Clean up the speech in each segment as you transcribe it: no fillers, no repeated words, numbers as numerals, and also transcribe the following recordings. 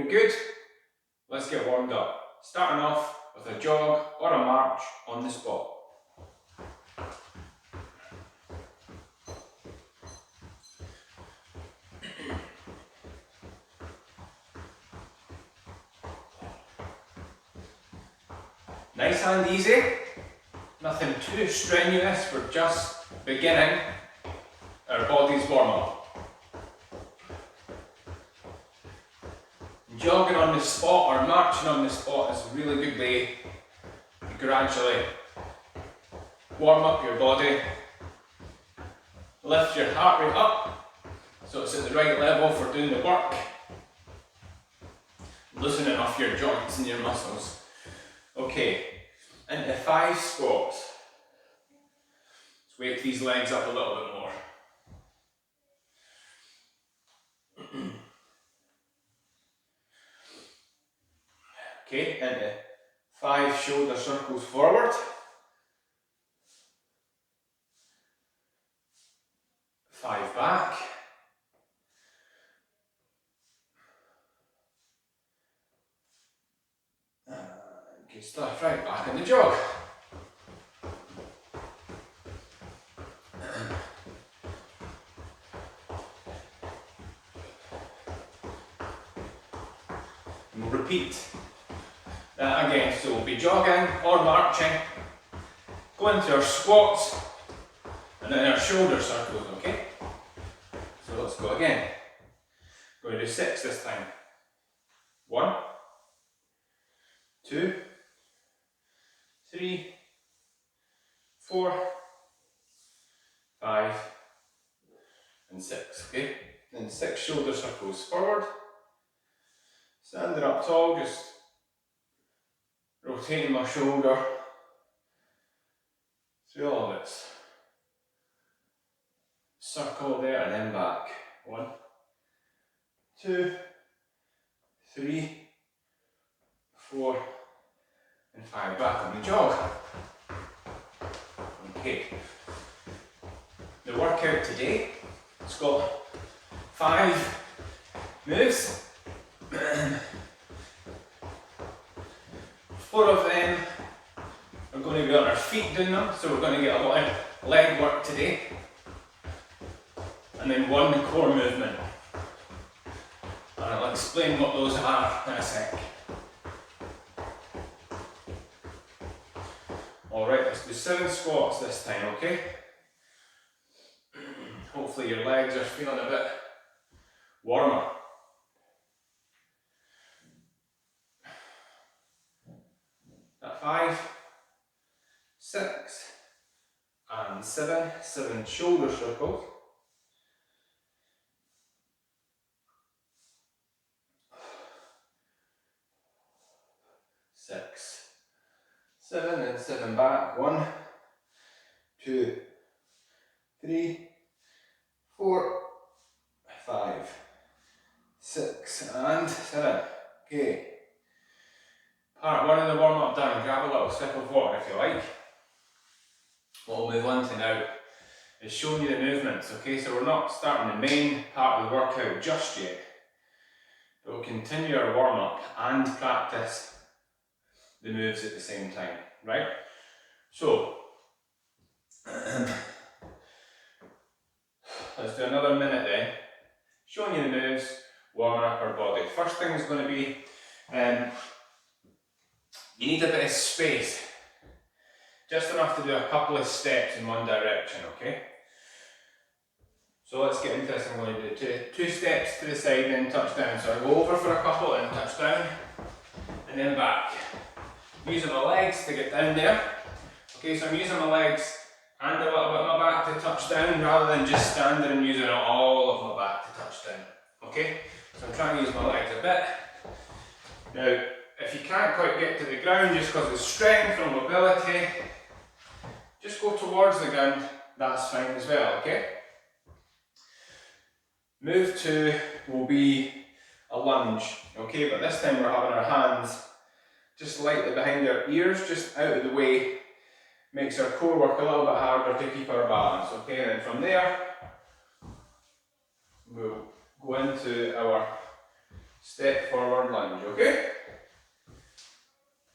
good? Let's get warmed up. Starting off with a jog or a march on the spot. Nice and easy, nothing too strenuous, we're just beginning our body's warm up. Jogging on the spot or marching on the spot is a really good way to gradually warm up your body, lift your heart rate up so it's at the right level for doing the work, loosening off your joints and your muscles. Okay, into 5 squats. Let's wake these legs up a little bit more. Okay, into 5 shoulder circles forward. 5 back. Good stuff, right, back in the jog. And we'll repeat that again, so we'll be jogging or marching, go into our squats, and then our shoulder circles, okay? So let's go again. We're going to do 6 this time. 1, 2, 3, 4, 5, and 6, okay? Then 6 shoulder circles forward, standing up tall, just rotating my shoulder through all of its circle there and then back. 1, 2, 3, 4, and 5. Back on the jog. Okay. The workout today has got 5 moves. 4 of them are going to be on our feet doing them, so we're going to get a lot of leg work today. And then 1 core movement. And I'll explain what those are in a sec. Alright, let's do 7 squats this time, okay? Hopefully your legs are feeling a bit warmer. At 5, 6, and 7. 7 shoulder circles. 6, 7, and 7 back. 1, 2, 3, 4, 5, 6, and 7. Okay. Part 1 of the warm up done. Grab a little sip of water if you like. What we'll move on to now is showing you the movements, okay? So we're not starting the main part of the workout just yet, but we'll continue our warm up and practice the moves at the same time, right? So, let's do another minute then, showing you the moves, warming up our body. First thing is going to be, you need a bit of space, just enough to do a couple of steps in one direction, okay? So let's get into this. I'm going to do 2 steps to the side and then touch down. So I go over for a couple and touch down, and then back. Using my legs to get down there. Okay, so I'm using my legs and a little bit of my back to touch down rather than just standing and using all of my back to touch down. Okay, so I'm trying to use my legs a bit. Now, if you can't quite get to the ground just because of strength or mobility, just go towards the ground, that's fine as well, okay? Move 2 will be a lunge, okay, but this time we're having our hands just slightly behind our ears, just out of the way, makes our core work a little bit harder to keep our balance, okay? And then from there, we'll go into our step forward lunge, okay?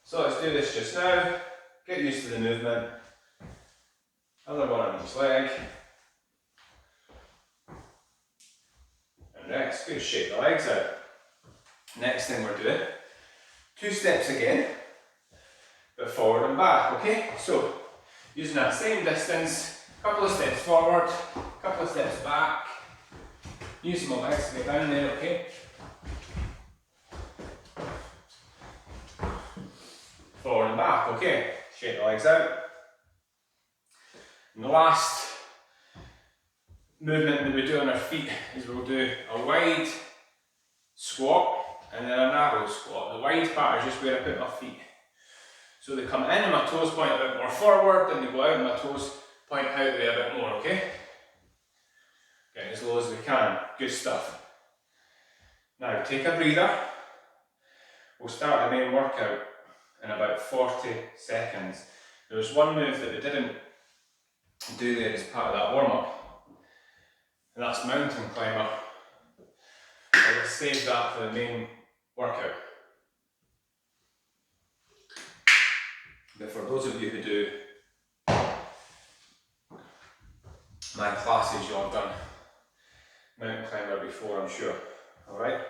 So let's do this just now. Get used to the movement. Other one on each leg. And rest. Good, shake the legs out. Next thing we're doing, 2 steps again, but forward and back, okay? So, using that same distance, couple of steps forward, couple of steps back. Using my legs to get down there, okay? Forward and back, okay? Shake the legs out. And the last movement that we do on our feet is we'll do a wide squat and then a narrow squat. The wide part is just where I put my feet. So they come in and my toes point a bit more forward, then they go out and my toes point out the way a bit more, okay? Getting as low as we can. Good stuff. Now take a breather. We'll start the main workout in about 40 seconds. There was one move that we didn't do there as part of that warm-up, and that's mountain climber. I will save that for the main workout. But for those of you who do my classes, you'll have done mountain climber before, I'm sure. Alright?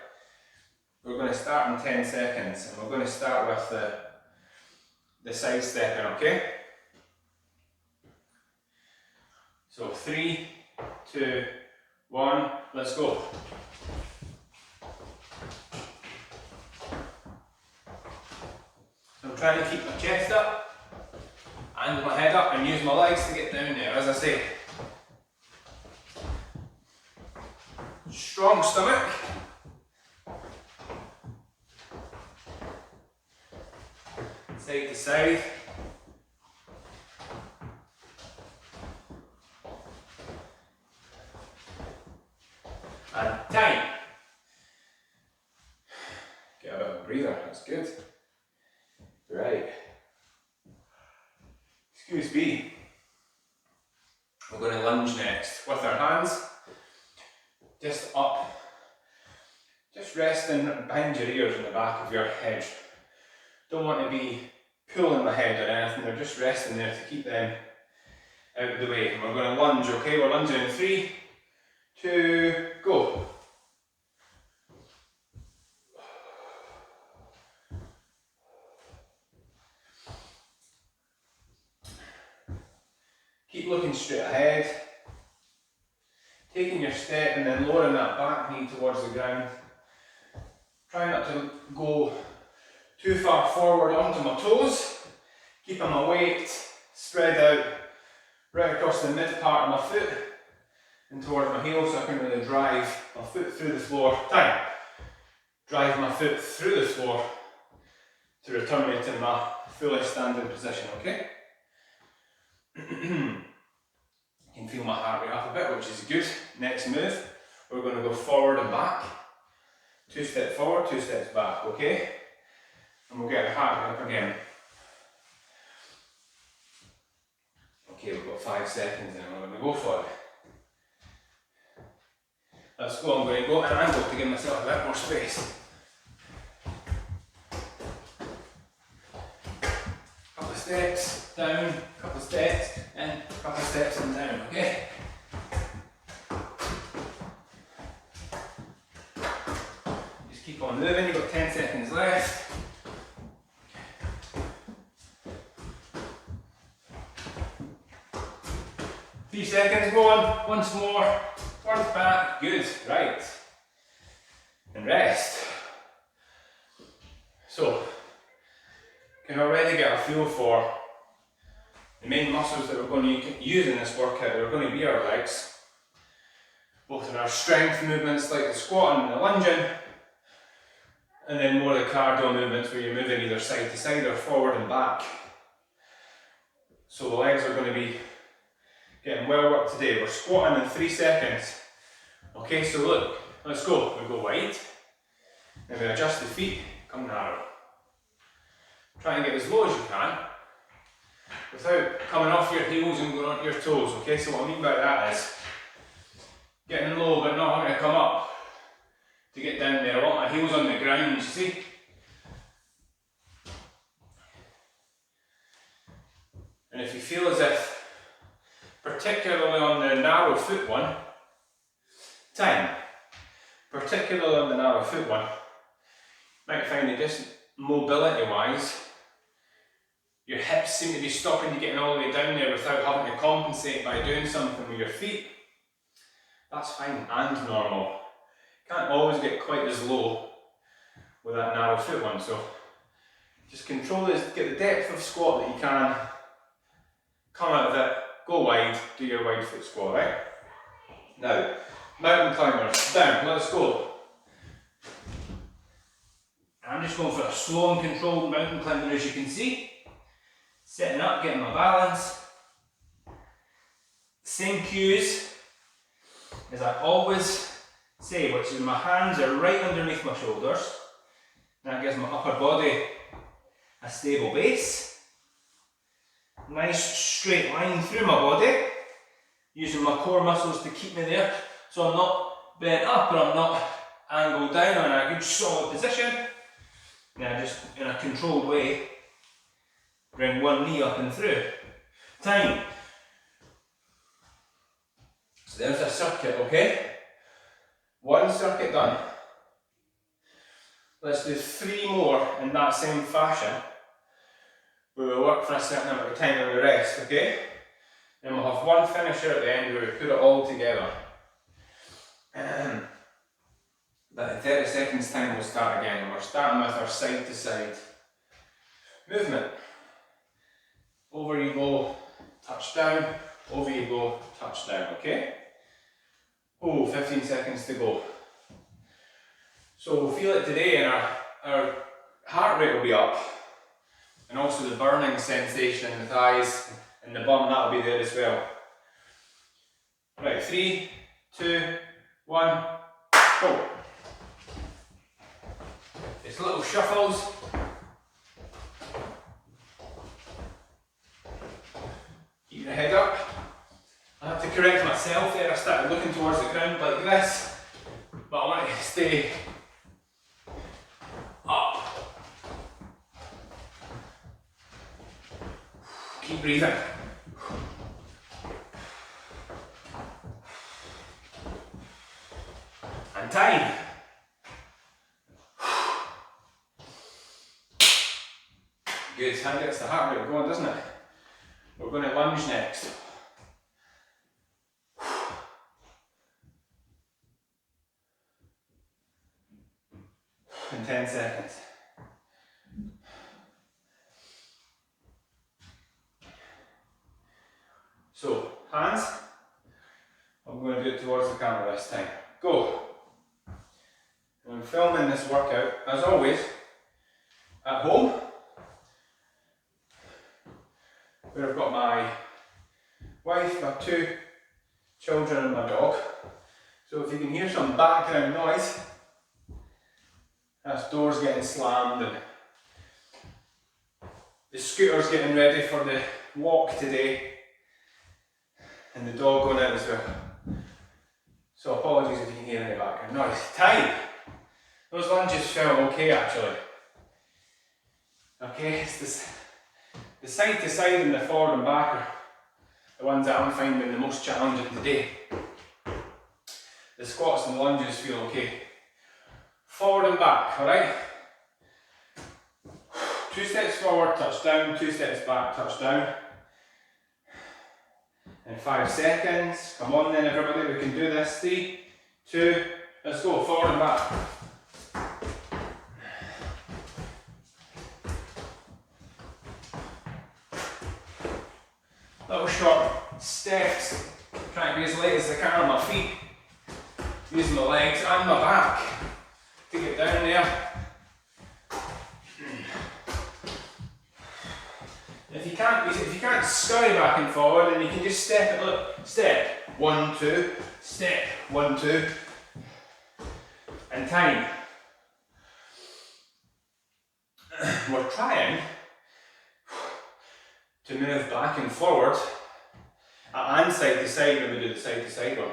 We're going to start in 10 seconds, and we're going to start with the side stepping, okay? So 3, 2, 1, let's go. So I'm trying to keep my chest up and my head up and use my legs to get down there, as I say. Strong stomach. Side to side. And time. Get a bit of a breather, that's good. Right. Excuse me. We're going to lunge next with our hands just up. Just resting behind your ears in the back of your head. Don't want to be pulling the head or anything, they're just resting there to keep them out of the way. And we're going to lunge, okay? We're lunging in 3, 2, go. Keep looking straight ahead. Taking your step and then lowering that back knee towards the ground. Try not to go too far forward onto my toes. Keeping my weight spread out right across the mid part of my foot and towards my heel, so I can really drive my foot through the floor. Time. Drive my foot through the floor to return me to my fully standing position, okay? You can feel my heart rate up a bit, which is good. Next move, we're going to go forward and back. 2 steps forward, 2 steps back, okay? And we'll get our heart rate up again. Okay, we've got 5 seconds and we're going to go for it. Let's go, I'm going to go at an angle to give myself a bit more space. Couple of steps, down, couple of steps, in, couple of steps and down, okay? Just keep on moving, you've got 10 seconds left. Few seconds going, once more, forward back, good, right. And rest. So, you can already get a feel for the main muscles that we're going to use in this workout. Are going to be our legs, both in our strength movements like the squatting and the lunging, and then more the cardio movements where you're moving either side to side or forward and back. So the legs are going to be getting well worked today. We're squatting in 3 seconds. Okay, so look, let's go. We go wide, then we adjust the feet, come narrow. Try and get as low as you can without coming off your heels and going onto your toes. Okay, so what I mean by that is getting low but not having to come up to get down there. I want my heels on the ground, you see? And if you feel as if, particularly on the narrow foot one, particularly on the narrow foot one, you might find that just mobility wise, your hips seem to be stopping you getting all the way down there without having to compensate by doing something with your feet. That's fine and normal. Can't always get quite as low with that narrow foot one, so just control this, get the depth of squat that you can, come out of it, go wide, do your wide foot squat, right? Now, mountain climbers, down, let's go. I'm just going for a slow and controlled mountain climber, as you can see. Setting up, getting my balance. Same cues as I always say, which is my hands are right underneath my shoulders. That gives my upper body a stable base. Nice straight line through my body, using my core muscles to keep me there, so I'm not bent up or I'm not angled down. I'm in a good solid position. Now just in a controlled way, bring one knee up and through. Time. So there's a circuit, okay? One circuit done. Let's do 3 more in that same fashion. We will work for a certain amount of time and we rest, okay? Then we'll have one finisher at the end where we put it all together. But in 30 seconds time we'll start again, and we're starting with our side to side movement. Over you go, touch down, over you go, touch down, okay? Oh, 15 seconds to go. So we'll feel it today, and our heart rate will be up, and also the burning sensation in the thighs and the bum, that'll be there as well. Right, 3, 2, 1, go. It's little shuffles. Keep your head up. I have to correct myself there, I started looking towards the ground like this, but I want to stay up. Keep breathing. And time. Good, that gets the heart rate going, doesn't it? We're going to lunge next. In 10 seconds. So, hands. I'm going to do it towards the camera this time. Go. And I'm filming this workout, as always, at home, where I've got my wife, my 2 children and my dog. So if you can hear some background noise, that's doors getting slammed and the scooter's getting ready for the walk today, and the dog going out as well. So apologies if you can hear any background noise. Time! Those lunges felt okay actually. Okay, it's this, the side to side and the forward and back are the ones that I'm finding the most challenging today. The squats and the lunges feel okay. Forward and back, alright? 2 steps forward, touch down, 2 steps back, touch down. In 5 seconds. Come on then everybody, we can do this. 3, 2, let's go, forward and back. Little short steps, trying to be as light as I can on my feet. Using my legs and my back to get down there. If you can't scurry back and forward, then you can just step it. Look, step 1, 2, step 1, 2, and time. We're trying to move back and forward and side to side when we do the side to side one.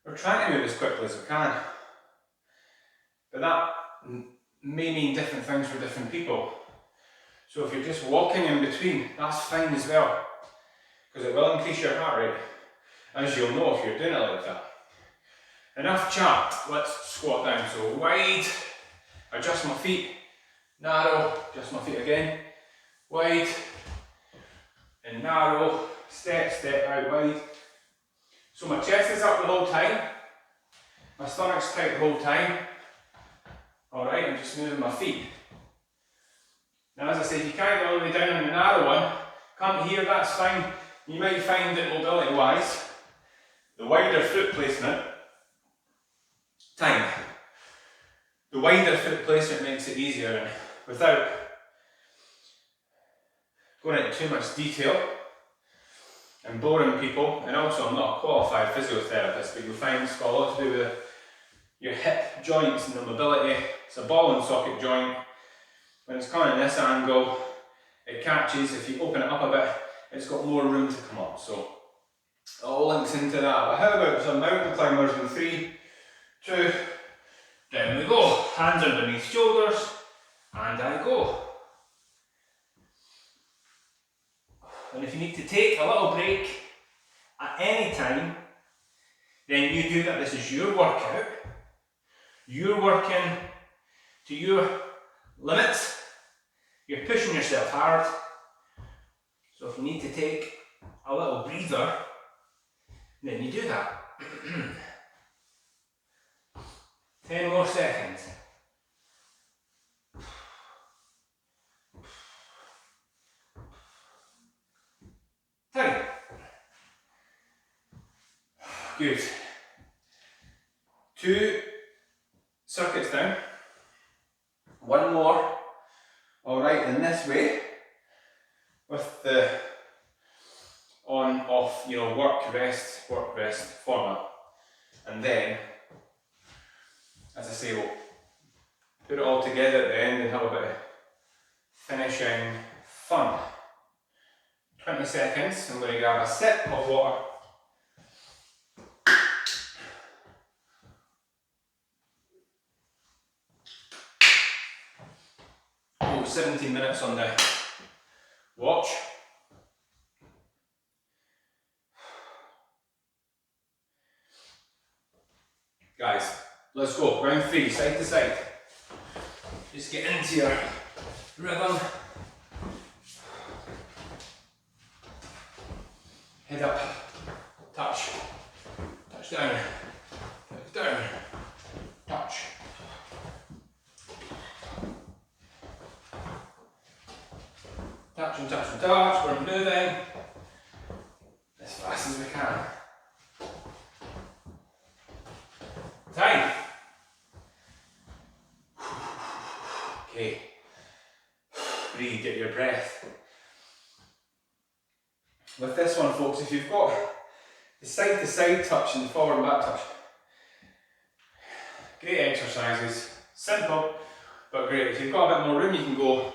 We're trying to move as quickly as we can. But that may mean different things for different people. So if you're just walking in between, that's fine as well, because it will increase your heart rate, as you'll know if you're doing it like that. Enough chat, let's squat down. So wide, adjust my feet, narrow, adjust my feet again, wide, and narrow, step out wide. So my chest is up the whole time, my stomach's tight the whole time. Alright, I'm just moving my feet. Now as I say, if you can't get all the way down on the narrow one, come here, that's fine. You might find that mobility wise, the wider foot placement, the wider foot placement makes it easier, and without going into too much detail and boring people, and also I'm not a qualified physiotherapist, but you'll find it's got a lot to do with your hip joints and the mobility. It's a ball and socket joint. When it's coming at this angle, it catches. If you open it up a bit, it's got more room to come up. So it all links into that. But how about some mountain climbers in 3, 2, down we go. Hands underneath shoulders, and I go. And if you need to take a little break at any time, then you do that. This is your workout. You're working to your limits. You're pushing yourself hard. So if you need to take a little breather, then you do that. 10 more seconds. Time. Good. 2 circuits down. 1 more. Alright, in this way, with the on, off, work, rest format. And then, as I say, we'll put it all together at the end and have a bit of finishing fun. 20 seconds, I'm going to grab a sip of water. 17 minutes on the watch. Guys, let's go. Round 3, side to side. Just get into your rhythm. Head up, touch, touch down, touch down, touch. Touch and touch and touch, we're moving as fast as we can. Time. Okay. Breathe, get your breath. With this one, folks, if you've got the side to side touch and the forward and back touch, great exercises, simple but great. If you've got a bit more room, you can go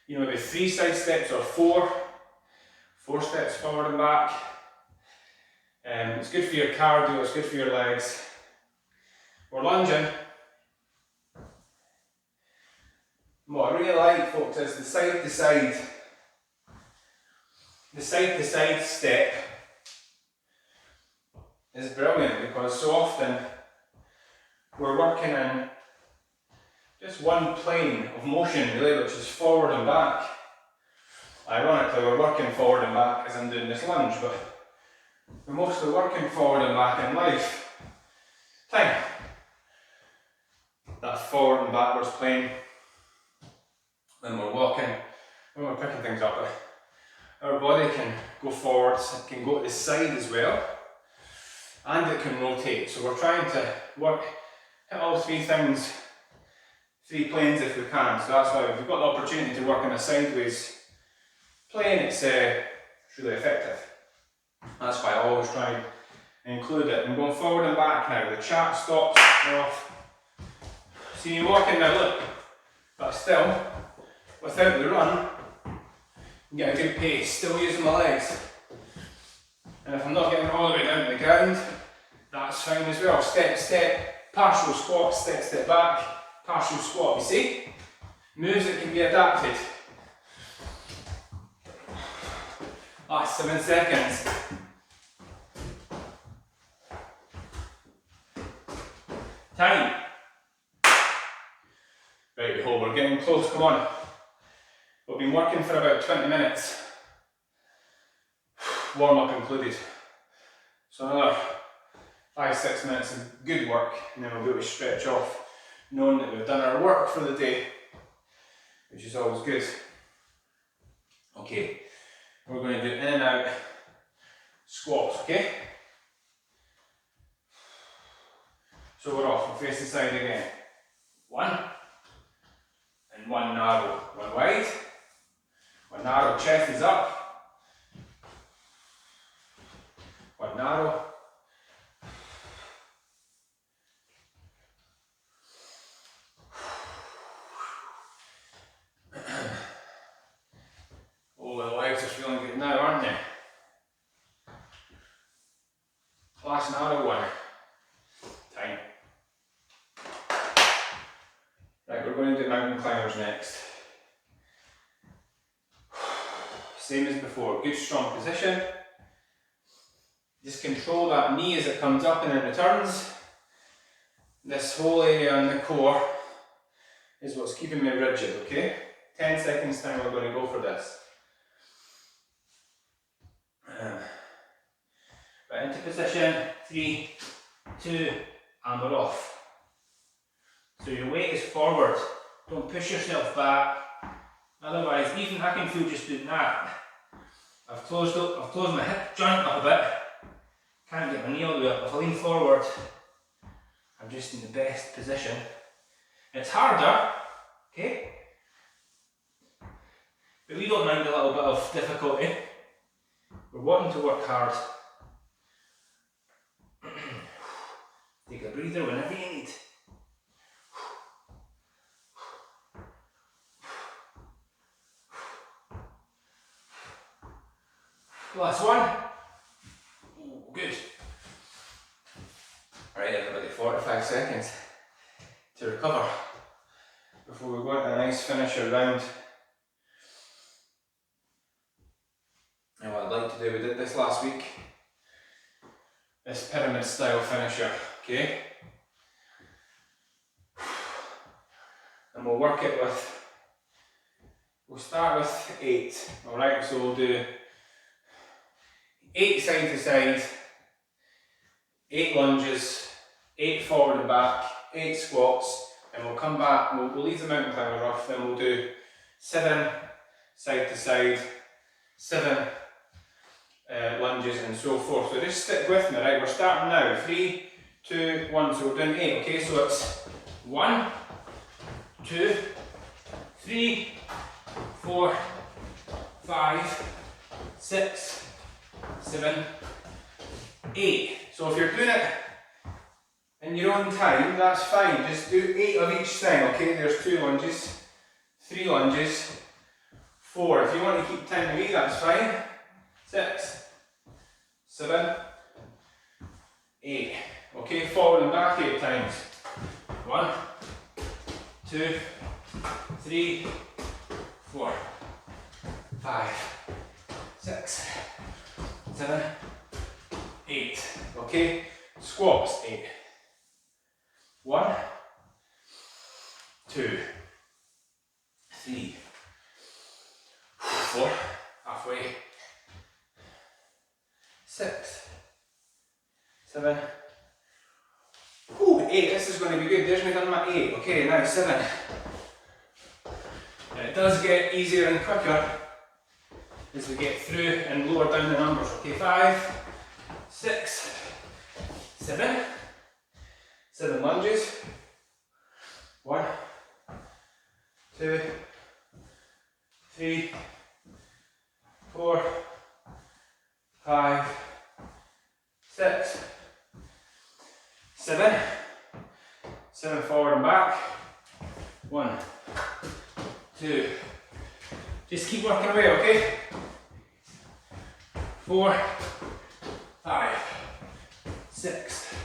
maybe 3 side steps or 4 steps forward and back. It's good for your cardio, it's good for your legs. We're lunging. What I really like, folks, is the side to side. The side to side step is brilliant because so often we're working in just one plane of motion, really, which is forward and back. Ironically, we're working forward and back as I'm doing this lunge, but we're mostly working forward and back in life. Time. That forward and backwards plane. When we're walking, when we're picking things up, our body can go forwards, it can go to the side as well, and it can rotate. So we're trying to hit all 3 things, 3 planes if we can. So that's why if we've got the opportunity to work in a sideways plane, it's really effective. That's why I always try and include it. I'm going forward and back now. The chat stops, we're off. See you walking now, look, but still, without the run, you get a good pace, still using my legs. And if I'm not getting all the way down to the ground, that's fine as well. Step, step, partial squat, step back, partial squat, you see? Moves that can be adapted. Last 7 seconds. Time. Right, we're getting close, come on. We've been working for about 20 minutes. Warm up included. So another 5-6 minutes of good work, and then we'll be able to stretch off, knowing that we've done our work for the day, which is always good. Okay, we're going to do in and out squats, okay? So we're off, we'll face the side again. 1, and 1 narrow, 1 wide, 1 narrow, chest is up, 1 narrow, oh, the legs are feeling good now, aren't they? Last narrow one. Time. Right, we're going to do mountain climbers next. Same as before, good strong position. Just control that knee as it comes up and it returns. This whole area on the core is what's keeping me rigid, okay? 10 seconds time we're going to go for this. Right, into position, 3, 2, and we're off. So your weight is forward, don't push yourself back, otherwise even I can feel just doing that. I've closed my hip joint up a bit, can't get my knee all the way up. If I lean forward, I'm just in the best position. It's harder, okay? But we don't mind a little bit of difficulty. We're wanting to work hard. Take a breather whenever you need. Last one. Ooh, good. Alright everybody, 45 seconds to recover before we go into a nice finisher round. And what I'd like to do, we did this last week, this pyramid style finisher, okay? And we'll work it with, we'll start with 8, alright? So we'll do 8 side to side, 8 lunges, 8 forward and back, 8 squats, and we'll come back, we'll leave the mountain climber off, then we'll do 7 side to side, 7 lunges and so forth. So just stick with me, right? We're starting now, 3, 2, 1, so we're doing 8, okay? So it's 1, 2, 3, 4, 5, 6, 7, 8. So if you're doing it in your own time, that's fine. Just do 8 of each thing, okay? There's 2 lunges, 3 lunges, 4. If you want to keep time to me, that's fine. 6, 7, 8. Okay, forward and back 8 times. 1, 2, 3, 4, 5, 6, 7, 8. Okay, squats 8. 1, 2, 3, 4, halfway. 6, 7, 8. This is going to be good. There's me done my 8. Okay, now 7. And it does get easier and quicker as we get through and lower down the numbers. Okay, 5, 6, 7. 7 lunges. 1, 2, 3, 4, 5, 6, 7. 7 forward and back. 1, 2. Just keep working away, okay? 4, 5, 6,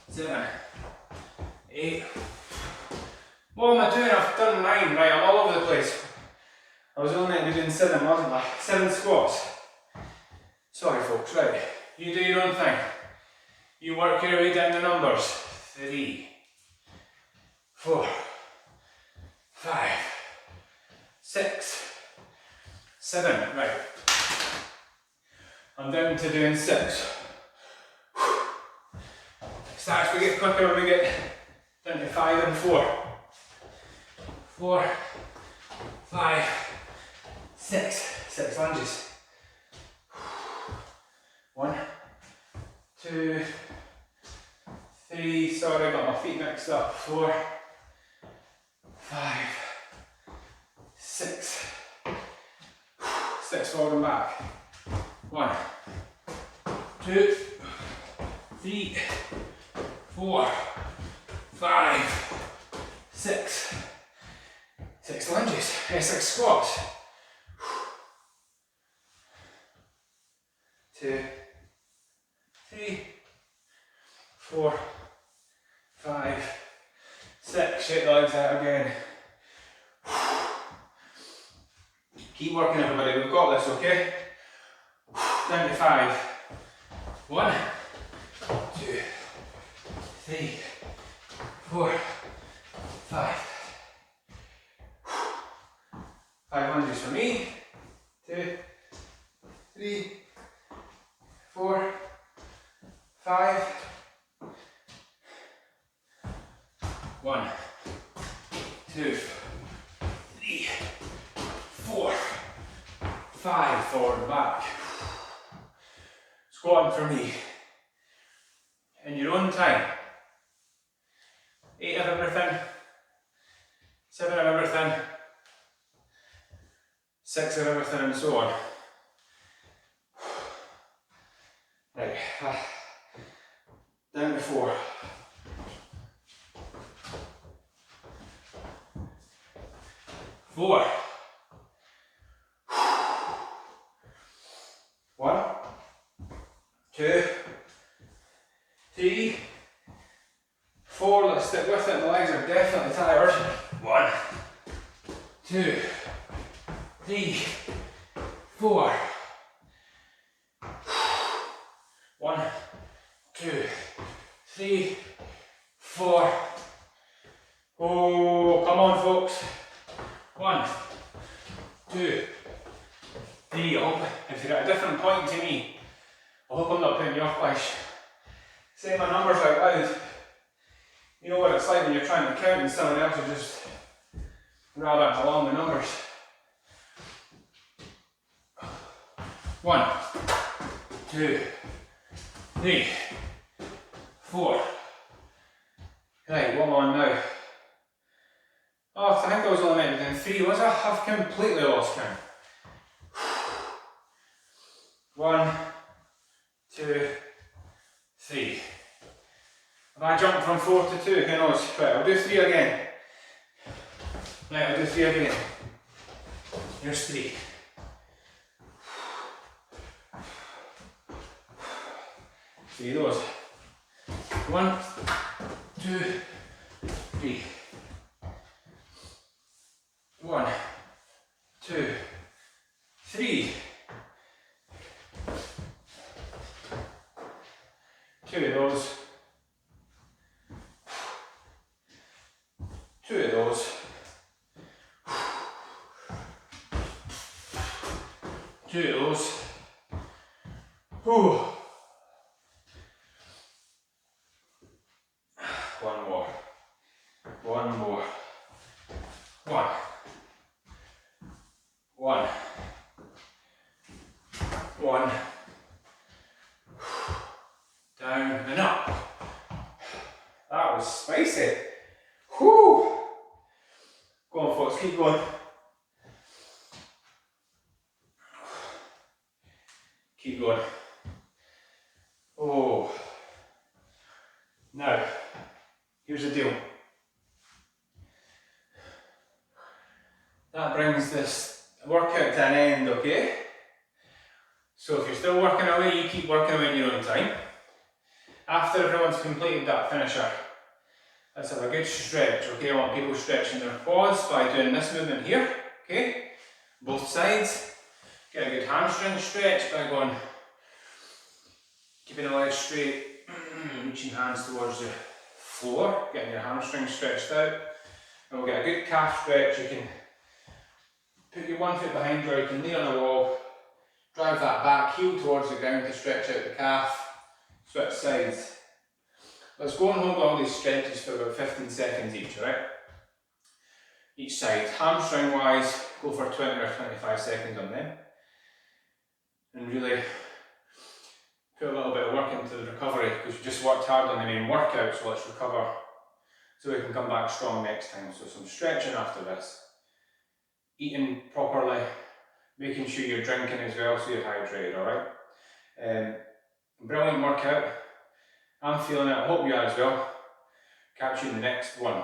7, 8. What am I doing? I've done 9, right, I'm all over the place. I was only meant to be doing 7, wasn't I? 7 squats. Sorry folks, right. You do your own thing. You work your way down the numbers. 3, 4, 5, 6, 7, right. I'm down to doing 6. Starts to get quicker when we get down to 5 and 4. 4, 5, 6. 6 lunges. 1, 2, 3. Sorry, I got my feet mixed up. 4, 5, 6. 6 forward and back. 1, 2, 3, 4, 5, 6. 6 lunges. 6 squats. 2, 3, 4, 5, 6. Shake the legs out again. Keep working, everybody. We've got this, okay? Down to 5. 1, 2, 3, 4, 5. 5 lunges for me. 2, 3, 4, 5. 1, 2, 3, 4, 5. Forward and back. Squatting for me. In your own time. 8 of everything. 7 of everything. 6 of everything, and so on. Right. Down to 4. 4. 1, 2, 3, 4. Let's stick with it. My legs are definitely tired. 1, 2, 3, 4. 1, 2, 3, 4. Oh, come on, folks. 1, 2, 3. I hope if you're at a different point to me, I hope I'm not putting you off by saying my numbers out loud. You know what it's like when you're trying to count and someone else is just rather along the numbers. 1, 2, 3, 4. Right, what am I on now? Oh, I think I was only meant to do 3, was I? I've completely lost count. 1, 2, 3. Have I jumped from 4 to 2? Who knows? Right, I'll do 3 again. Right, I'll do 3 again. Here's 3. 3 of those. 1, 2, 3. 1, 2, 3. 2 of those. 2 of those. 2 of those. Whew. 1 more. 1 more. 1. 1. 1. Down and up. That was spicy. Whew. Go on, folks, keep going. Keep going. Oh. Now, here's the deal. That brings this workout to an end, okay? So if you're still working away, you keep working away in your own time. After everyone's completed that finisher, Let's have a good stretch, okay? I want people stretching their quads by doing this movement here, okay? Both sides. Get a good hamstring stretch by going, keeping the legs straight, reaching hands towards the floor, getting your hamstring stretched out. And we'll get a good calf stretch. You can put your one foot behind you, or you can knee on a wall, drive that back, heel towards the ground to stretch out the calf, switch sides. Let's go and hold all these stretches for about 15 seconds each, alright? Each side. Hamstring wise, go for 20 or 25 seconds on them. And really put a little bit of work into the recovery, because you just worked hard on the main workout, so let's recover so we can come back strong next time. So some stretching after this. Eating properly, making sure you're drinking as well so you're hydrated, alright? Brilliant workout. I'm feeling it, I hope you are as well. Catch you in the next one.